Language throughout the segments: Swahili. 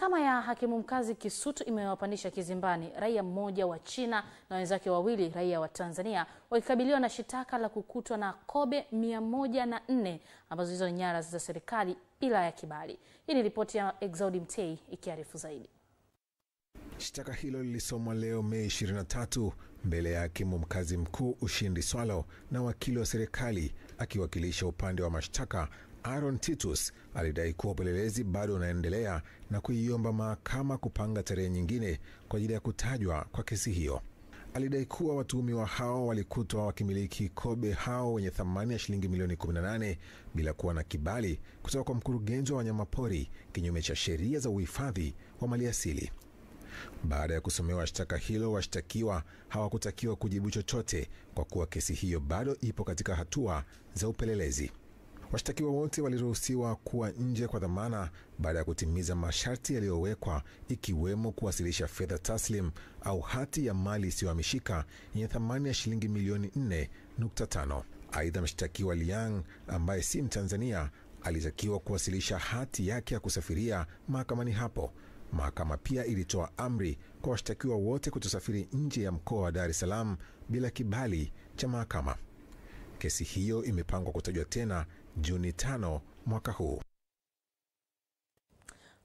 Mahakama ya hakimu mkazi Kisutu imewapandisha kizimbani raia mmoja wa China na wenzake wawili raia wa Tanzania wakikabiliwa na shitaka la kukutwa na kobe 104 ambazo hizo nyara za serikali bila ya kibali. Hii ni ripoti ya Exaudi Mtei ikiarifu zaidi. Shtaka hilo lilisomwa leo Mei 23 mbele ya hakimu mkazi mkuu Ushindi Swalo na wakili wa serikali akiwakilisha upande wa mashtaka. Aaron Titus alidai kuwa upelelezi bado unaendelea na kuiomba mahakama kupanga tarehe nyingine kwa ajili ya kutajwa kwa kesi hiyo. Alidai kuwa watuhumiwa hao walikutwa wakimiliki kobe hao wenye thamani ya shilingi milioni 18 bila kuwa na kibali kutoka kwa mkurugenzi wa wanyamapori, kinyume cha sheria za uhifadhi wa maliasili. Baada ya kusomewa shtaka hilo, washtakiwa hawakutakiwa kujibu chochote kwa kuwa kesi hiyo bado ipo katika hatua za upelelezi. Washtakiwa wote waliruhusiwa kuwa nje kwa dhamana baada ya kutimiza masharti yaliyowekwa, ikiwemo kuwasilisha fedha taslim au hati ya mali isiyohamishika yenye thamani ya shilingi milioni 4.5. Aidha, mshtakiwa Liang ambaye si Mtanzania alitakiwa kuwasilisha hati yake ya kusafiria mahakamani hapo. Mahakama pia ilitoa amri kwa washtakiwa wote kutosafiri nje ya mkoa wa Dar es Salaam bila kibali cha mahakama. Kesi hiyo imepangwa kutajwa tena Juni 5 mwaka huu.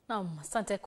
Naam, asante.